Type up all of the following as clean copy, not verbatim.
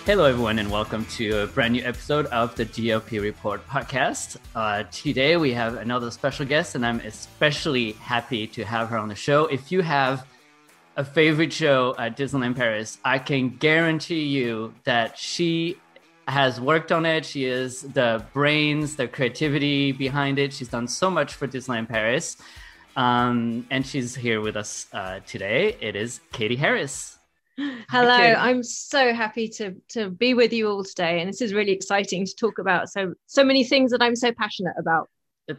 Hello, everyone, and welcome to a brand new episode of the GLP Report podcast. Today, we have another special guest, and I'm especially happy to have her on the show. If you have a favorite show at Disneyland Paris, I can guarantee you that she has worked on it. She is the brains, the creativity behind it. She's done so much for Disneyland Paris, and she's here with us today. It is Katy Harris. Hello, I'm so happy to be with you all today, and this is really exciting to talk about so many things that I'm so passionate about.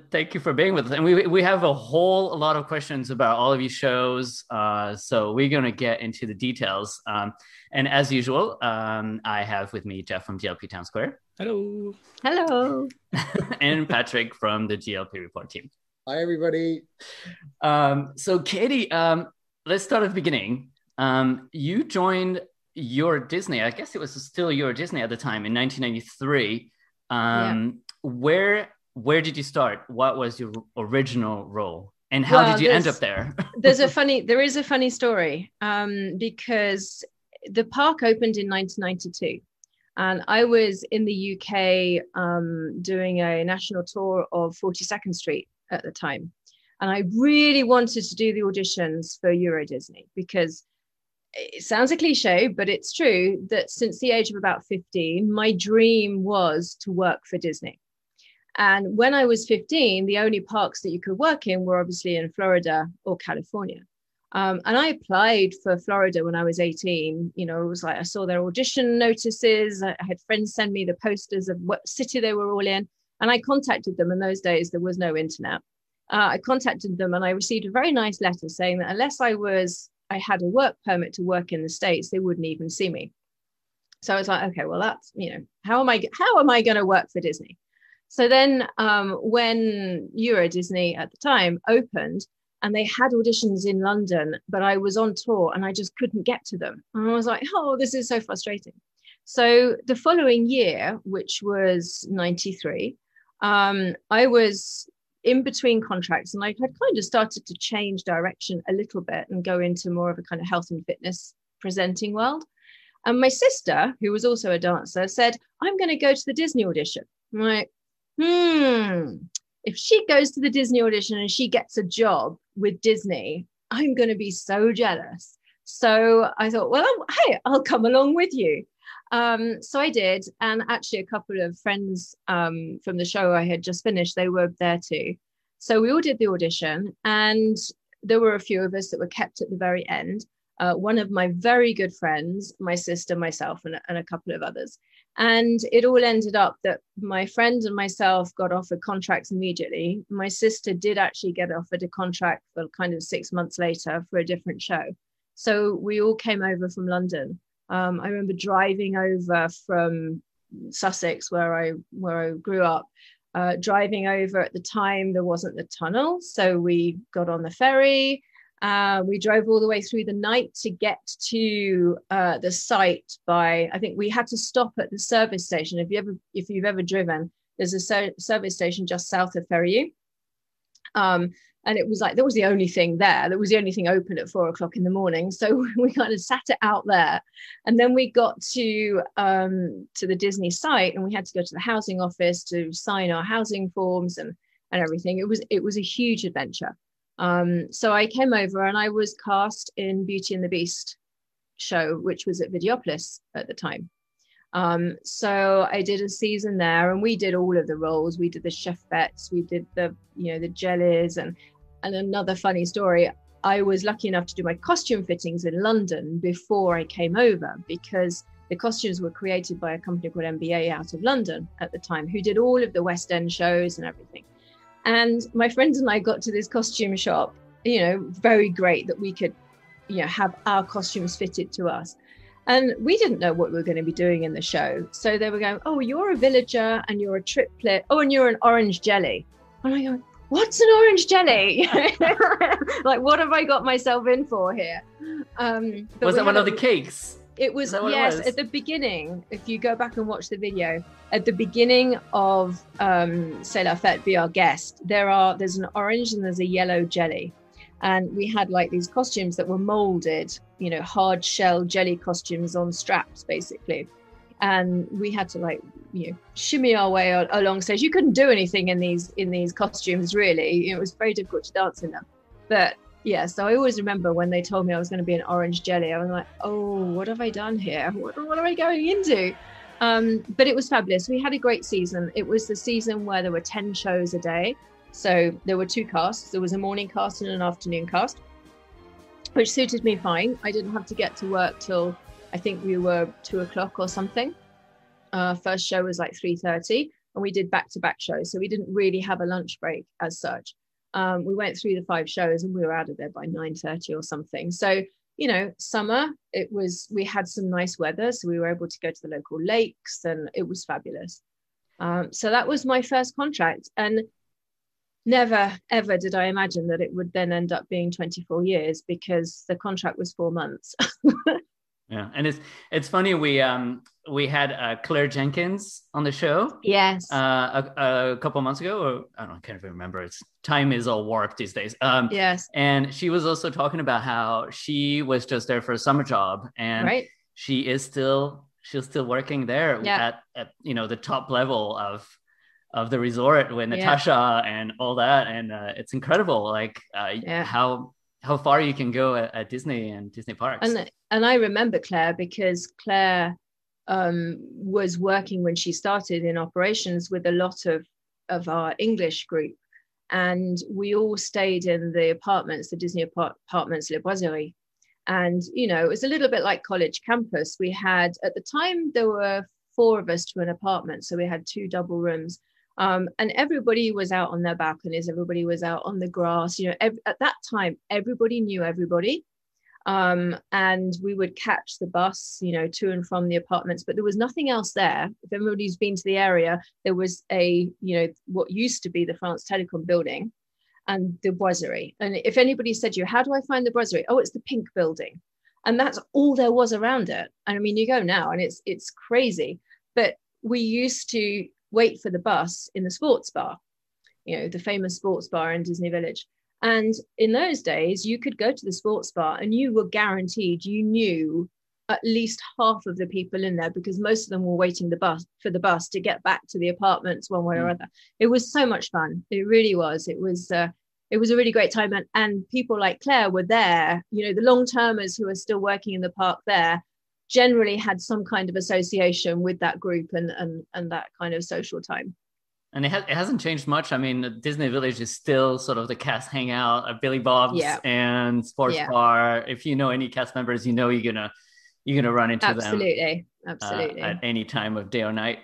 Thank you for being with us, and we have a lot of questions about all of your shows, so we're going to get into the details. And as usual, I have with me Jeff from GLP Town Square. Hello. And Patrick from the GLP Report team. Hi, everybody. So Katy, let's start at the beginning. You joined Your Disney, I guess it was still Your Disney at the time, in 1993. Where did you start? What was your original role? And how did you end up there? There is a funny story, because the park opened in 1992. And I was in the UK doing a national tour of 42nd Street at the time. And I really wanted to do the auditions for Euro Disney because it sounds a cliche, but it's true that since the age of about 15, my dream was to work for Disney. And when I was 15, the only parks that you could work in were obviously in Florida or California. And I applied for Florida when I was 18. You know, it was like I saw their audition notices. I had friends send me the posters of what city they were all in. And I contacted them. In those days, there was no internet. I contacted them and I received a very nice letter saying that unless I had a work permit to work in the States, they wouldn't even see me. So I was like, okay, well, that's, how am I going to work for Disney? So then when Euro Disney at the time opened and they had auditions in London, but I was on tour and I just couldn't get to them. And I was like, oh, this is so frustrating. So the following year, which was 93, I was in between contracts and I had kind of started to change direction a little bit and go into more of a kind of health and fitness presenting world. And my sister, who was also a dancer, said, I'm going to go to the Disney audition. I'm like, if she goes to the Disney audition and she gets a job with Disney, I'm going to be so jealous. So I thought, well, hey, I'll come along with you. So I did. And actually a couple of friends from the show I had just finished, they were there too. So we all did the audition and there were a few of us that were kept at the very end. One of my very good friends, my sister, myself, and a couple of others. And it all ended up that my friend and myself got offered contracts immediately. My sister did actually get offered a contract for kind of 6 months later for a different show. So we all came over from London. I remember driving over from Sussex, where I grew up, driving over. At the time, there wasn't the tunnel. So we got on the ferry. We drove all the way through the night to get to the site I think we had to stop at the service station. If you've ever driven, there's a service station just south of Ferrier. And it was like, that was the only thing there. That was the only thing open at 4 o'clock in the morning. So we kind of sat it out there. And then we got to the Disney site and we had to go to the housing office to sign our housing forms and everything. It was a huge adventure. So I came over and I was cast in Beauty and the Beast show, which was at Videopolis at the time. So I did a season there and we did all of the roles. We did the chef vets, we did the jellies and another funny story. I was lucky enough to do my costume fittings in London before I came over because the costumes were created by a company called MBA out of London at the time, who did all of the West End shows and everything. And my friends and I got to this costume shop, very great that we could, have our costumes fitted to us. And we didn't know what we were going to be doing in the show. So they were going, oh, you're a villager and you're a triplet. Oh, and you're an orange jelly. And I go, what's an orange jelly? Like, what have I got myself in for here? Was that one of the cakes? It was, yes, at the beginning, if you go back and watch the video, at the beginning of C'est la Fête, Be Our Guest, there's an orange and there's a yellow jelly. And we had like these costumes that were molded, hard shell jelly costumes on straps, basically. and we had to like, shimmy our way along stage. You couldn't do anything in these costumes, really. It was very difficult to dance in them. But yeah, so I always remember when they told me I was going to be an orange jelly, I was like, oh, what have I done here? What am I going into? But it was fabulous. We had a great season. It was the season where there were 10 shows a day. So there were 2 casts. There was a morning cast and an afternoon cast, which suited me fine. I didn't have to get to work till I think we were 2:00 or something. First show was like 3:30, and we did back-to-back shows. So we didn't really have a lunch break as such. We went through the 5 shows and we were out of there by 9:30 or something. So, summer, we had some nice weather. So we were able to go to the local lakes and it was fabulous. So that was my first contract. And never, ever did I imagine that it would then end up being 24 years because the contract was 4 months. Yeah, and it's funny. We had Claire Jenkins on the show. Yes. A couple months ago, or I can't even remember. Time is all warped these days. Yes. And she was also talking about how she was just there for a summer job, and right. she's still working there at the top level of the resort with Natasha and all that, and it's incredible. Like how far you can go at Disney and Disney parks. And I remember Claire because Claire was working when she started in operations with a lot of our English group. And we all stayed in the apartments, the Disney apartments, Les Boiseries. And, it was a little bit like college campus. We had, at the time, there were 4 of us to an apartment. So we had 2 double rooms. And everybody was out on their balconies. Everybody was out on the grass. At that time, everybody knew everybody. And we would catch the bus, to and from the apartments, but there was nothing else there. If everybody's been to the area, there was what used to be the France Telecom building and the Boiserie. And if anybody said to you, how do I find the Boiserie? Oh, it's the pink building. And that's all there was around it. And I mean, you go now and it's crazy, but we used to wait for the bus in the sports bar, the famous sports bar in Disney Village. And in those days, you could go to the sports bar and you were guaranteed you knew at least half of the people in there because most of them were waiting for the bus to get back to the apartments one way or other. It was so much fun. It really was. It was a really great time. And people like Claire were there. The long-termers who are still working in the park there generally had some kind of association with that group and that kind of social time. And it hasn't changed much. I mean, Disney Village is still sort of the cast hangout at Billy Bob's and Sports Bar. If you know any cast members, you're gonna run into them. Absolutely. At any time of day or night.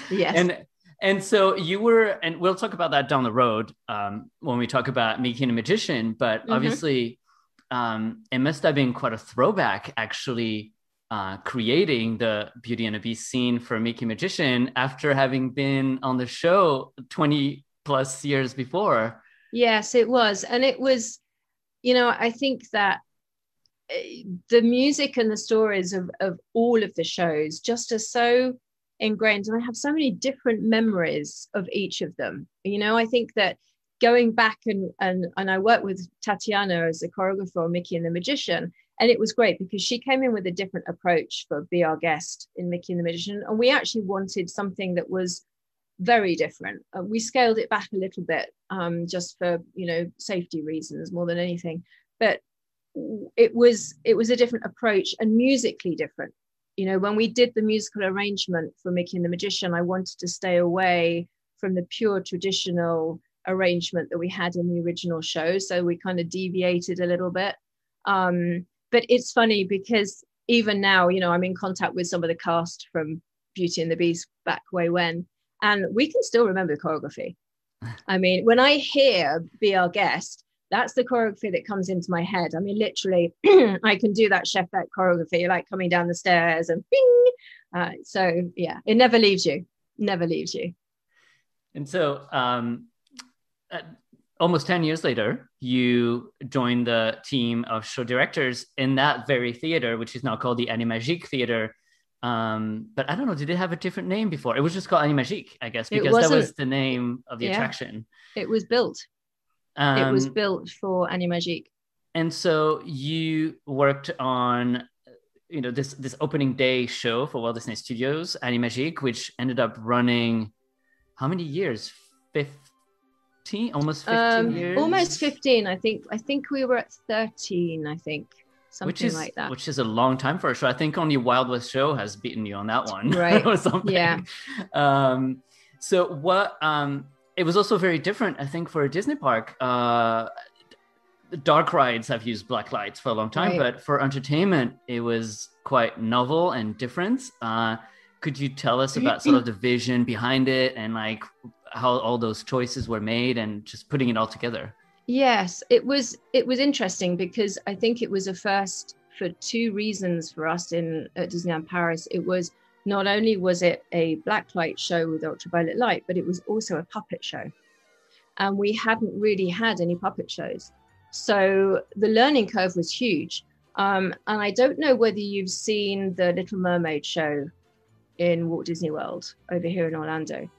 Yes. And so you were, and we'll talk about that down the road when we talk about Mickey and the Magician. But obviously, it must have been quite a throwback, actually. Creating the Beauty and the Beast scene for Mickey Magician after having been on the show 20 plus years before. Yes, it was. And it was, I think that the music and the stories of all of the shows just are so ingrained. And I have so many different memories of each of them. I think that going back and I worked with Tatiana as the choreographer of Mickey and the Magician. And it was great because she came in with a different approach for Be Our Guest in Mickey and the Magician. And we actually wanted something that was very different. We scaled it back a little bit just for, safety reasons more than anything. But it was a different approach and musically different. When we did the musical arrangement for Mickey and the Magician, I wanted to stay away from the pure traditional arrangement that we had in the original show. So we kind of deviated a little bit. But it's funny because even now, I'm in contact with some of the cast from Beauty and the Beast back way when, and we can still remember the choreography. I mean, when I hear Be Our Guest, that's the choreography that comes into my head. I mean, literally, I can do that chef that choreography, like coming down the stairs and bing. So yeah, it never leaves you. And so almost 10 years later, you joined the team of show directors in that very theater, which is now called the Animagique Theater. But I don't know, did it have a different name before? It was just called Animagique, I guess, because that was the name of the attraction. It was built. It was built for Animagique. And so you worked on this opening day show for Walt Disney Studios, Animagique, which ended up running how many years? 15, almost 15 years. Almost 15. I think we were at 13. I think something like that. Which is a long time for a show. I think only Wild West Show has beaten you on that one, right? or something. Yeah. So what? It was also very different, I think, for a Disney park. Dark rides have used black lights for a long time, right. But for entertainment, it was quite novel and different. Could you tell us about sort of the vision behind it and like how all those choices were made and just putting it all together? Yes, it was interesting because I think it was a first for two reasons for us at Disneyland Paris. It was not only was it a blacklight show with ultraviolet light, but it was also a puppet show. And we hadn't really had any puppet shows. So the learning curve was huge. And I don't know whether you've seen the Little Mermaid show in Walt Disney World over here in Orlando.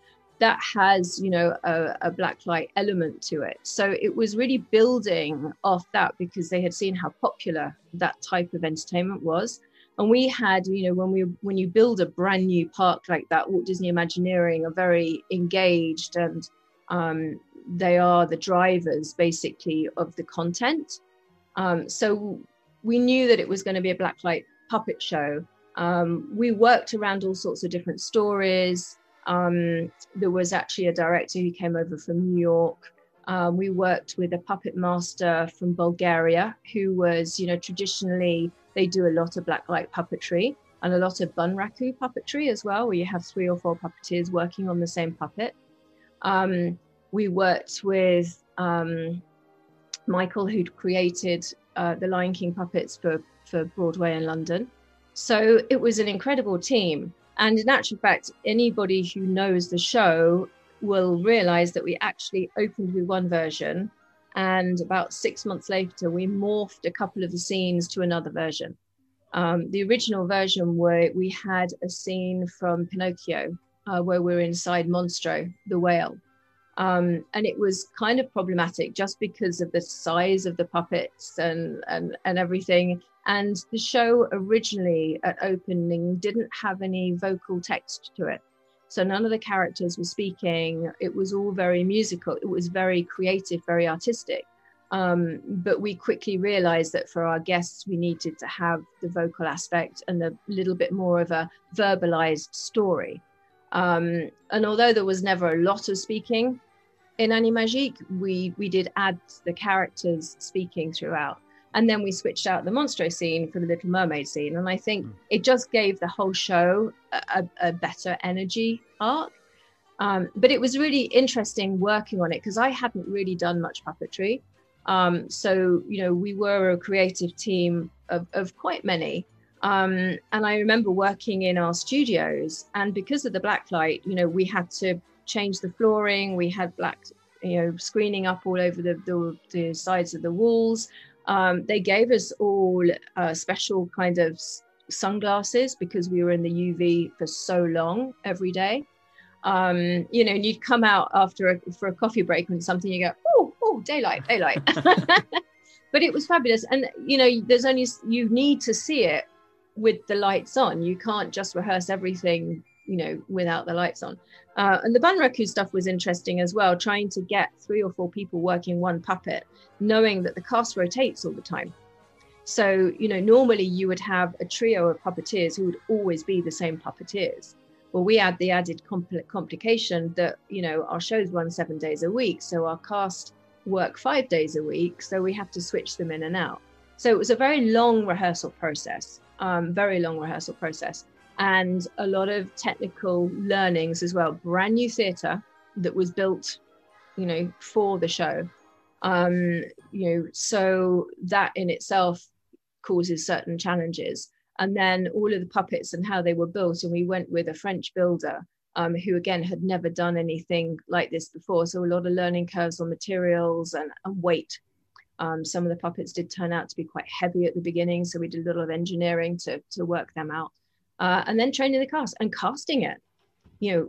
That has, a blacklight element to it. So it was really building off that because they had seen how popular that type of entertainment was. And we had, when you build a brand new park like that, Walt Disney Imagineering are very engaged and they are the drivers basically of the content. So we knew that it was going to be a blacklight puppet show. We worked around all sorts of different stories. There was actually a director who came over from New York. We worked with a puppet master from Bulgaria who was, traditionally they do a lot of blacklight puppetry and a lot of bunraku puppetry as well, where you have 3 or 4 puppeteers working on the same puppet. We worked with Michael, who'd created the Lion King puppets for Broadway in London. So it was an incredible team. And in actual fact, anybody who knows the show will realize that we actually opened with one version. And about 6 months later, we morphed a couple of the scenes to another version. The original version where we had a scene from Pinocchio where we're inside Monstro, the whale. And it was kind of problematic just because of the size of the puppets and everything. And the show originally at opening didn't have any vocal text to it. So none of the characters were speaking. It was all very musical. It was very creative, very artistic. But we quickly realized that for our guests, we needed to have the vocal aspect and a little bit more of a verbalized story. And although there was never a lot of speaking in Animagique, we did add the characters speaking throughout. And then we switched out the Monstro scene for the Little Mermaid scene. And I think it just gave the whole show a better energy arc. But it was really interesting working on it because I hadn't really done much puppetry. So, we were a creative team of quite many. And I remember working in our studios, and because of the blacklight, we had to change the flooring. We had black, screening up all over the sides of the walls. They gave us all special kind of sunglasses because we were in the UV for so long every day. And you'd come out for a coffee break and something, you go, oh, daylight. But it was fabulous. And, you need to see it with the lights on. You can't just rehearse everything, without the lights on. And the Bunraku stuff was interesting as well, trying to get 3 or 4 people working one puppet, knowing that the cast rotates all the time. So, normally you would have a trio of puppeteers who would always be the same puppeteers. Well, we had the added complication that, our shows run 7 days a week. So our cast work 5 days a week. So we have to switch them in and out. So it was a very long rehearsal process, and a lot of technical learnings as well. Brand new theatre that was built, for the show. So that in itself causes certain challenges. And then all of the puppets and how they were built. And we went with a French builder who, again, had never done anything like this before. So a lot of learning curves on materials and weight. Some of the puppets did turn out to be quite heavy at the beginning. So we did a little of engineering to work them out. And then training the cast and casting it.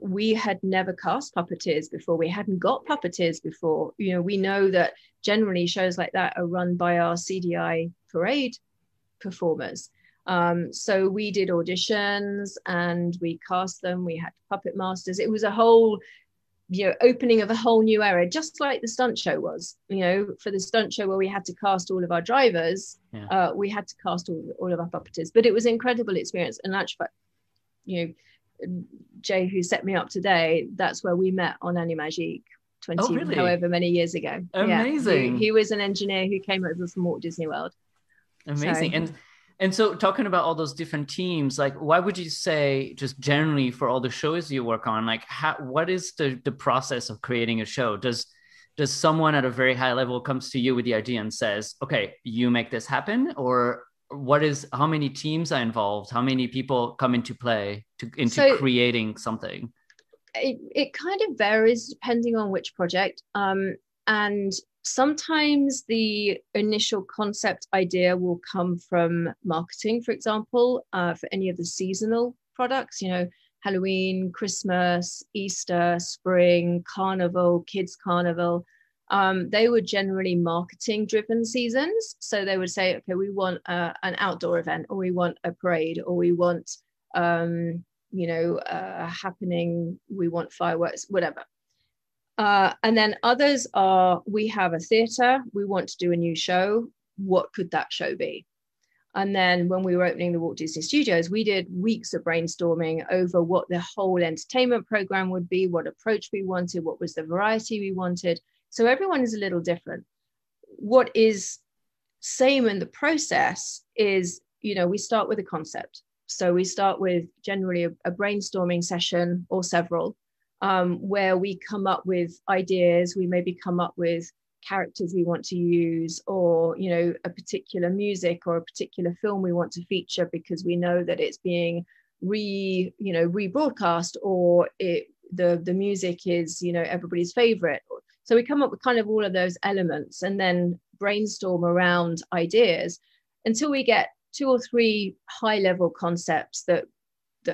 We had never cast puppeteers before. We hadn't got puppeteers before. We know that generally shows like that are run by our CDI parade performers. So we did auditions and we cast them. We had puppet masters. It was a whole, opening of a whole new era, just like the stunt show was. For the stunt show where we had to cast all of our drivers, we had to cast all of our puppeteers. But it was an incredible experience. And actually, Jay, who set me up today, that's where we met on Animagique 20 however many years ago. Amazing. He was an engineer who came over from Walt Disney World. Amazing. And so talking about all those different teams, like, why would you say, just generally for all the shows you work on, like, what is the process of creating a show? Does someone at a very high level comes to you with the idea and says, okay, you make this happen? Or how many teams are involved? How many people come into play into creating something? It kind of varies depending on which project. And sometimes the initial concept idea will come from marketing, for example, for any of the seasonal products, Halloween, Christmas, Easter, spring, carnival, kids carnival. They were generally marketing driven seasons. So they would say, okay, we want an outdoor event, or we want a parade, or we want, happening, we want fireworks, whatever. And then others are, we have a theatre, we want to do a new show. What could that show be? And then when we were opening the Walt Disney Studios, we did weeks of brainstorming over what the whole entertainment program would be, what approach we wanted, what was the variety we wanted. So everyone is a little different. What is same in the process is, we start with a concept. So we start with generally a brainstorming session or several, where we come up with ideas. We maybe come up with characters we want to use, or a particular music or a particular film we want to feature because we know that it's being rebroadcast, or the music is everybody's favorite. So we come up with kind of all of those elements and then brainstorm around ideas until we get 2 or 3 high level concepts that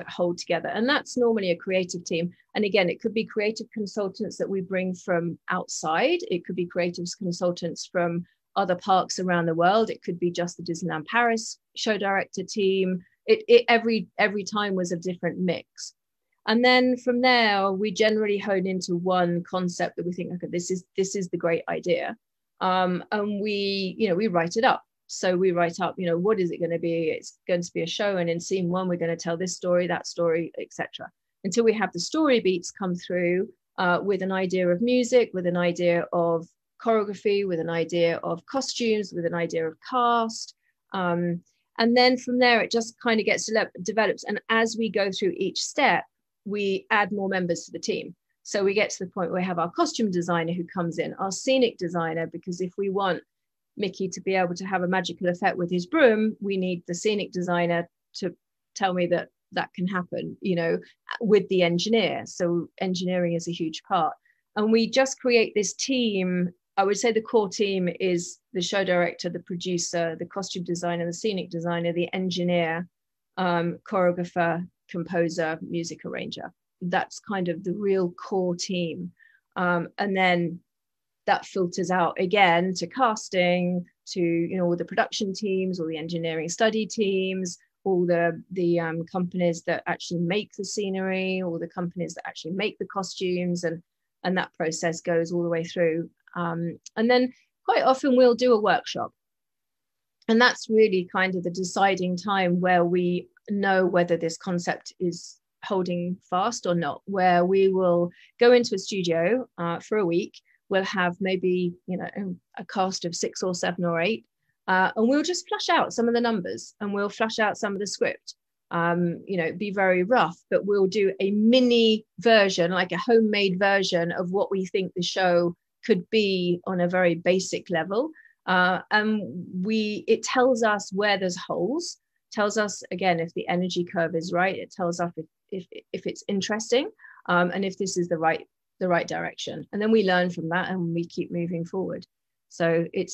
hold together. And that's normally a creative team. And again, it could be creative consultants that we bring from outside. It could be creative consultants from other parks around the world. It could be just the Disneyland Paris show director team. It every time was a different mix. And then from there, we generally hone into one concept that we think, okay, this is the great idea. And we write it up. So we write up, what is it going to be? It's going to be a show, and in scene 1, we're going to tell this story, that story, etc. Until we have the story beats come through with an idea of music, with an idea of choreography, with an idea of costumes, with an idea of cast. And then from there, it just kind of gets developed. And as we go through each step, we add more members to the team. So we get to the point where we have our costume designer who comes in, our scenic designer, because if we want Mickey to be able to have a magical effect with his broom, we need the scenic designer to tell me that can happen, with the engineer. So engineering is a huge part. And we just create this team. I would say the core team is the show director, the producer, the costume designer, the scenic designer, the engineer, choreographer, composer, music arranger. That's kind of the real core team. And then that filters out again to casting, to all the production teams, all the engineering study teams, all the companies that actually make the scenery, all the companies that actually make the costumes, and that process goes all the way through. And then quite often we'll do a workshop, and that's really kind of the deciding time where we know whether this concept is holding fast or not, where we will go into a studio for a week. We'll have maybe, a cast of 6 or 7 or 8, and we'll just flush out some of the numbers, and we'll flush out some of the script. Be very rough, but we'll do a mini version, like a homemade version of what we think the show could be on a very basic level. And it tells us where there's holes, tells us, again, if the energy curve is right, it tells us if it's interesting, and if this is the right direction. And then we learn from that and we keep moving forward. So it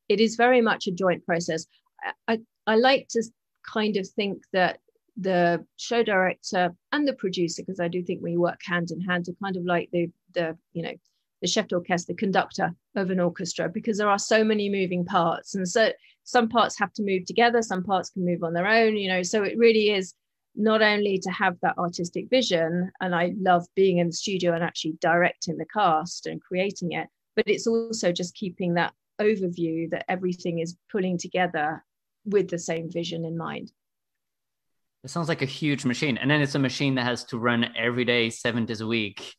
is very much a joint process. I like to kind of think that the show director and the producer, because I do think we work hand in hand, to kind of like the chef d'orchestre, the conductor of an orchestra, because there are so many moving parts and so some parts have to move together, some parts can move on their own, you know. So it really is not only to have that artistic vision, and I love being in the studio and actually directing the cast and creating it, but it's also just keeping that overview that everything is pulling together with the same vision in mind. It sounds like a huge machine. And then it's a machine that has to run every day, 7 days a week,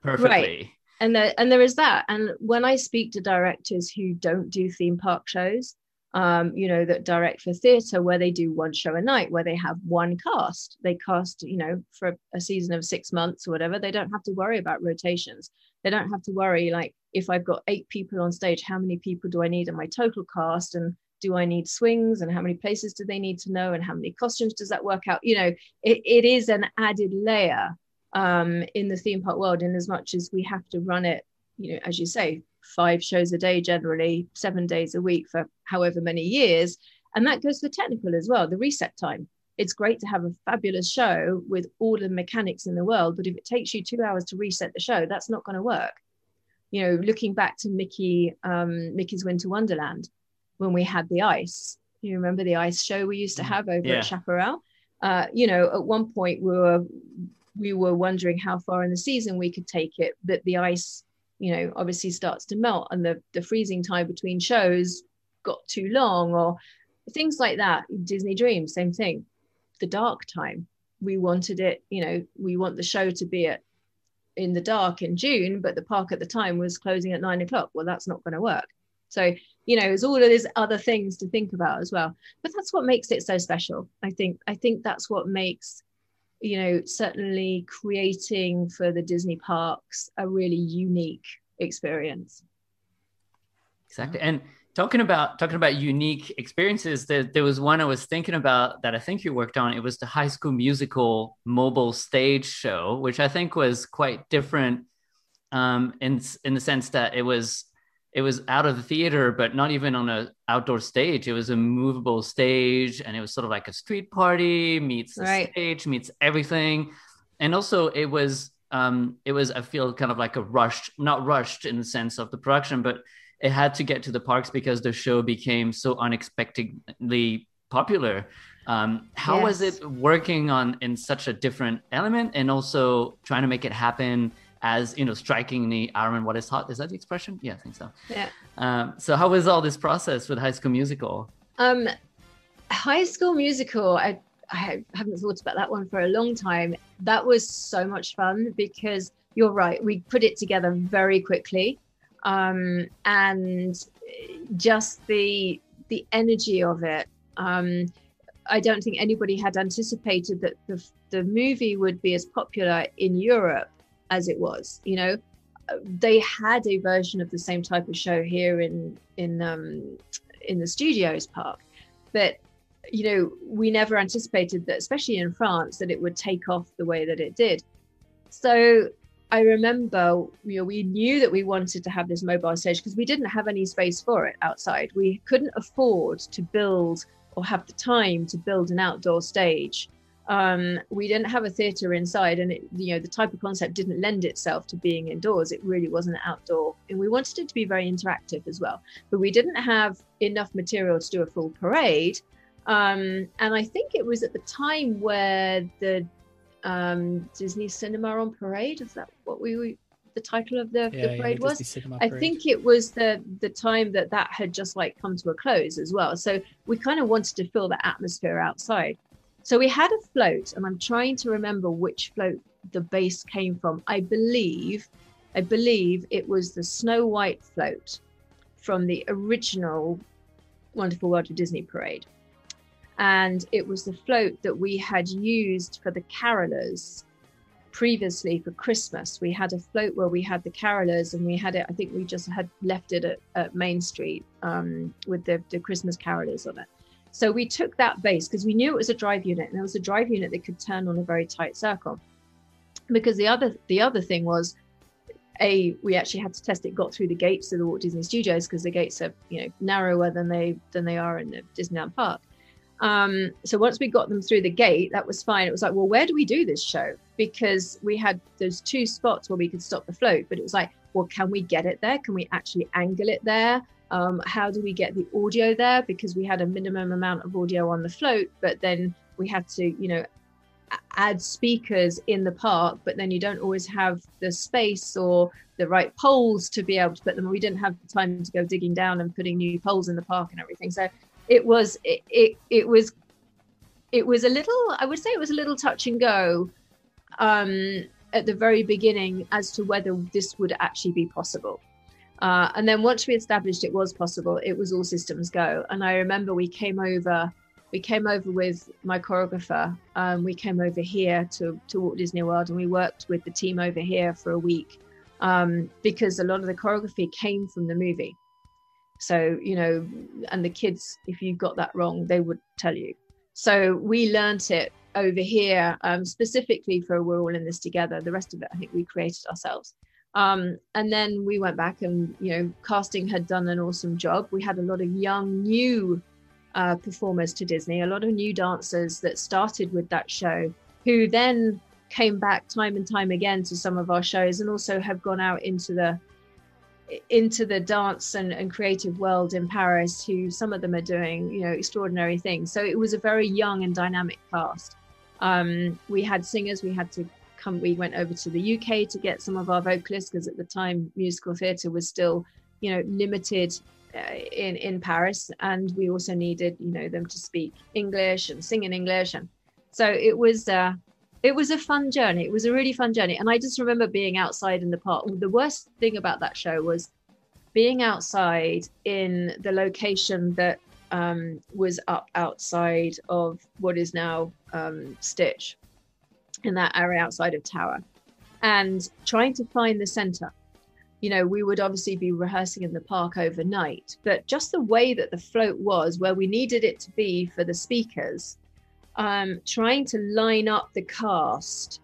perfectly. Right. And there is that. And when I speak to directors who don't do theme park shows, you know, that direct for theatre, where they do one show a night, where they have one cast, they cast, you know, for a season of 6 months or whatever, they don't have to worry about rotations. They don't have to worry, like, if I've got 8 people on stage, how many people do I need in my total cast? And do I need swings? And how many places do they need to know? And how many costumes does that work out? You know, it is an added layer in the theme park world, in as much as we have to run it, you know, as you say, 5 shows a day, generally 7 days a week for however many years. And that goes for technical as well, the reset time. It's great to have a fabulous show with all the mechanics in the world, but if it takes you 2 hours to reset the show, that's not going to work. You know, looking back to Mickey's Winter Wonderland, when we had the ice, you remember the ice show we used to have over at Chaparral? You know, at one point we were wondering how far in the season we could take it, but the ice, you know, obviously starts to melt, and the freezing time between shows got too long, or things like that. Disney Dreams, same thing. The dark time, we wanted it, you know, we want the show to be in the dark in June, but the park at the time was closing at 9 o'clock. Well, that's not going to work. So, you know, there's all of these other things to think about as well. But that's what makes it so special. I think that's what makes, you know, certainly creating for the Disney parks a really unique experience. Exactly. And talking about unique experiences, there was one I was thinking about that I think you worked on. It was the High School Musical mobile stage show, which I think was quite different in the sense that it was out of the theater, but not even on an outdoor stage. It was a movable stage, and it was sort of like a street party meets the stage, meets everything. And also it was, I feel, kind of like not rushed in the sense of the production, but it had to get to the parks because the show became so unexpectedly popular. How was it working in such a different element, and also trying to make it happen as, you know, striking the iron what is hot? Is that the expression? Yeah, I think so. Yeah. So how was all this process with High School Musical? High School Musical, I haven't thought about that one for a long time. That was so much fun because you're right, we put it together very quickly. And just the energy of it. I don't think anybody had anticipated that the movie would be as popular in Europe as it was. You know, they had a version of the same type of show here in the Studios park, but you know, we never anticipated that, especially in France, that it would take off the way that it did. So I remember, you know, we knew that we wanted to have this mobile stage because we didn't have any space for it outside. We couldn't afford to build or have the time to build an outdoor stage. We didn't have a theatre inside, and you know, the type of concept didn't lend itself to being indoors. It really wasn't outdoor, and we wanted it to be very interactive as well. But we didn't have enough material to do a full parade. And I think it was at the time where the Disney Cinema on Parade, is that what the title of the parade was? I think it was the time that had just like come to a close as well. So we kind of wanted to feel the atmosphere outside. So we had a float, and I'm trying to remember which float the base came from. I believe it was the Snow White float from the original Wonderful World of Disney parade. And it was the float that we had used for the carolers previously for Christmas. We had a float where we had the carolers, and we had it, I think we just had left it at Main Street with the Christmas carolers on it. So we took that base because we knew it was a drive unit, and it was a drive unit that could turn on a very tight circle. Because the other thing was, we actually had to test it got through the gates of the Walt Disney Studios, because the gates are, you know, narrower than they are in the Disneyland park. So once we got them through the gate, that was fine. It was like, well, where do we do this show? Because we had those 2 spots where we could stop the float, but it was like, well, can we get it there? Can we actually angle it there? How do we get the audio there? Because we had a minimum amount of audio on the float, but then we had to, add speakers in the park, but then you don't always have the space or the right poles to be able to put them. We didn't have the time to go digging down and putting new poles in the park and everything. So it was a little, I would say it was a little touch and go at the very beginning as to whether this would actually be possible. And then once we established it was possible, it was all systems go. And I remember we came over with my choreographer. We came over here to Walt Disney World, and we worked with the team over here for a week because a lot of the choreography came from the movie. So, and the kids, if you got that wrong, they would tell you. So we learnt it over here specifically for We're All in This Together. The rest of it, I think we created ourselves. And then we went back and, casting had done an awesome job. We had a lot of young, new performers to Disney, a lot of new dancers that started with that show, who then came back time and time again to some of our shows, and also have gone out into the dance and creative world in Paris, who some of them are doing, extraordinary things. So it was a very young and dynamic cast. We had singers, we went over to the UK to get some of our vocalists, because at the time musical theatre was still, limited in Paris, and we also needed, them to speak English and sing in English. And so it was a fun journey. It was a really fun journey. And I just remember being outside in the park. The worst thing about that show was being outside in the location that was up outside of what is now Stitch, in that area outside of Tower, and trying to find the center. We would obviously be rehearsing in the park overnight, but just the way that the float was, where we needed it to be for the speakers, trying to line up the cast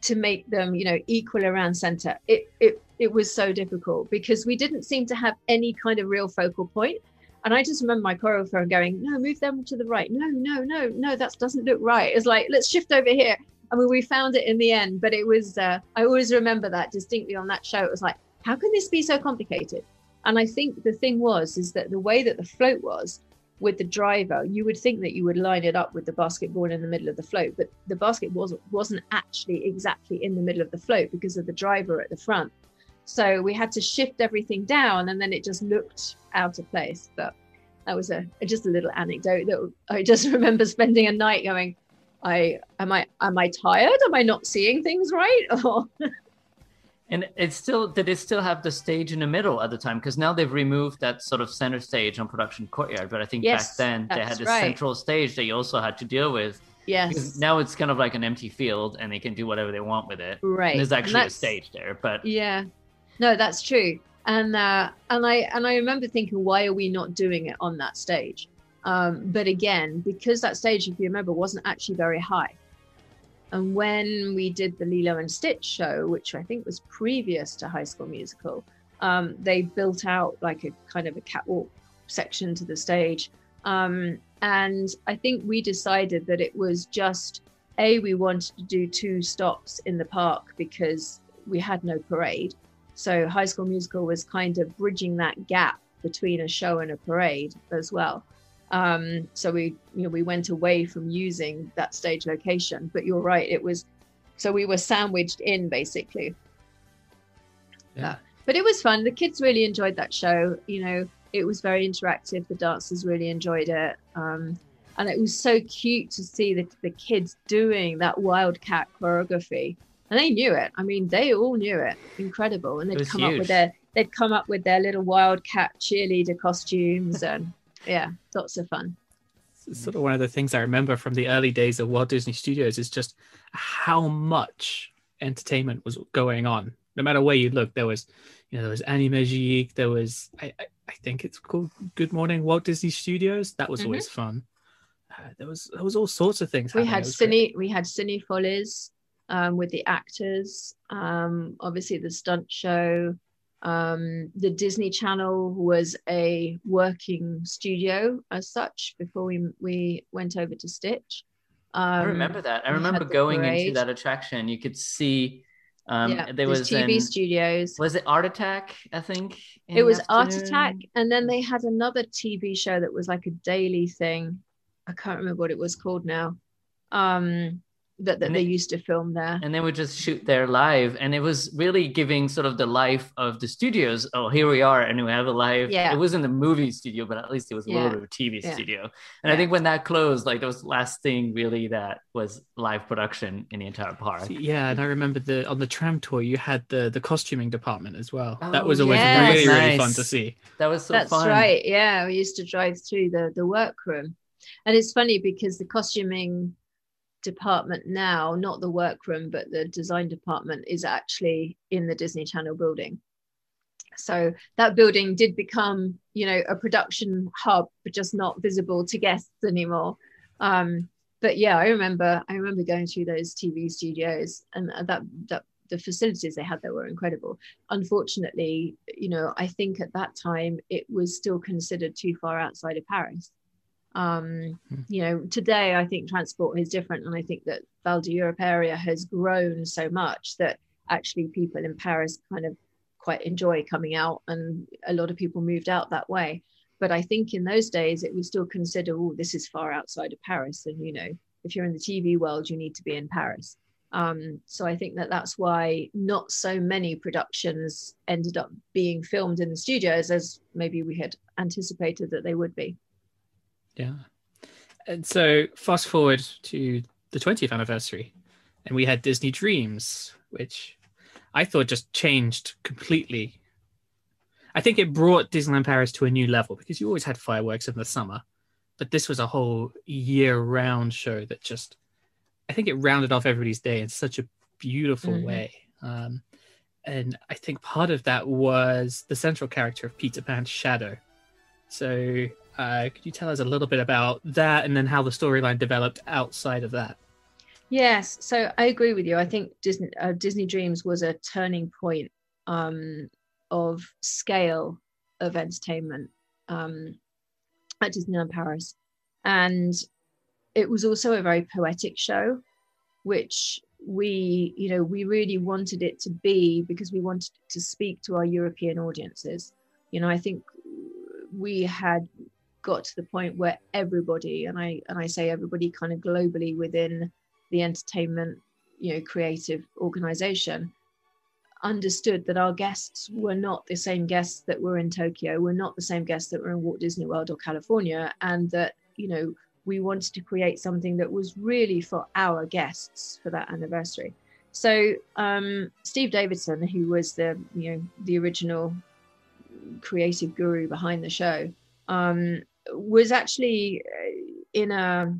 to make them, equal around center. It was so difficult because we didn't seem to have any kind of real focal point. And I just remember my choreographer going, no, move them to the right. No, that doesn't look right. It's like, let's shift over here. I mean, we found it in the end, but it was, I always remember that distinctly on that show. It was like, how can this be so complicated? And I think the thing is that the way that the float was with the driver, you would think that you would line it up with the basketball in the middle of the float, but the basketball wasn't actually exactly in the middle of the float because of the driver at the front. So we had to shift everything down, and then it just looked out of place. But that was just a little anecdote that I just remember spending a night going, am I tired? Am I not seeing things right? And did it still have the stage in the middle at the time? Because now they've removed that sort of center stage on Production Courtyard. But I think back then they had this central stage that you also had to deal with. Yes. Because now it's kind of like an empty field and they can do whatever they want with it. Right. And there's actually a stage there. But yeah, no, that's true. And I remember thinking, why are we not doing it on that stage? But again, because that stage, if you remember, wasn't actually very high. And when we did the Lilo and Stitch show, which I think was previous to High School Musical, they built out like a kind of a catwalk section to the stage. And I think we decided that it was just, we wanted to do 2 stops in the park because we had no parade. So High School Musical was kind of bridging that gap between a show and a parade as well. So we went away from using that stage location, but you're right, so we were sandwiched in basically. Yeah. But it was fun. The kids really enjoyed that show. It was very interactive. The dancers really enjoyed it. And it was so cute to see the kids doing that wildcat choreography, and they knew it. I mean, they all knew it. Incredible. And they'd come up with their little wildcat cheerleader costumes and yeah, lots of fun. It's sort of one of the things I remember from the early days of Walt Disney Studios is just how much entertainment was going on. No matter where you look, there was Animagique, there was I think it's called Good Morning Walt Disney Studios. That was always fun. There was all sorts of things. We had Cine Follies with the actors. Obviously the stunt show. The Disney Channel was a working studio as such before we went over to Stitch. I remember that. I remember going into that attraction. You could see There there's was TV studios. Was it Art Attack? I think it was Art Attack, and then they had another TV show that was like a daily thing. I can't remember what it was called now. That they used to film there, and they would just shoot there live, and it was really giving sort of the life of the studios. Oh, here we are, and we have a live. It wasn't a movie studio, but at least it was a little bit of a TV studio. And I think when that closed, like, that was the last thing really that was live production in the entire park. Yeah, and I remember on the tram tour you had the costuming department as well. Oh, that was always really fun to see. That was That's fun. right. Yeah, we used to drive through the workroom, and it's funny because the costuming department now, not the workroom, but the design department, is actually in the Disney Channel building. So that building did become, a production hub, but just not visible to guests anymore. But yeah, I remember going through those TV studios, and that the facilities they had there were incredible. Unfortunately, I think at that time it was still considered too far outside of Paris. Today I think transport is different, and I think that Val d'Europe area has grown so much that actually people in Paris kind of quite enjoy coming out, and a lot of people moved out that way. But I think in those days it was still considered, oh, this is far outside of Paris, and if you're in the TV world you need to be in Paris. So I think that that's why not so many productions ended up being filmed in the studios as maybe we had anticipated that they would be. Yeah. And so fast forward to the 20th anniversary, and we had Disney Dreams, which I thought just changed completely. I think it brought Disneyland Paris to a new level, because you always had fireworks in the summer, but this was a whole year-round show that just, I think it rounded off everybody's day in such a beautiful way. And I think part of that was the central character of Peter Pan's shadow. So could you tell us a little bit about that, and then how the storyline developed outside of that? Yes, so I agree with you. I think Disney Dreams was a turning point of scale of entertainment at Disneyland Paris. And it was also a very poetic show, which we really wanted it to be, because we wanted to speak to our European audiences. I think we had got to the point where everybody, and I say everybody kind of globally within the entertainment, creative organization, understood that our guests were not the same guests that were in Tokyo, were not the same guests that were in Walt Disney World or California, and that, we wanted to create something that was really for our guests for that anniversary. So Steve Davidson, who was the original creative guru behind the show, was actually in a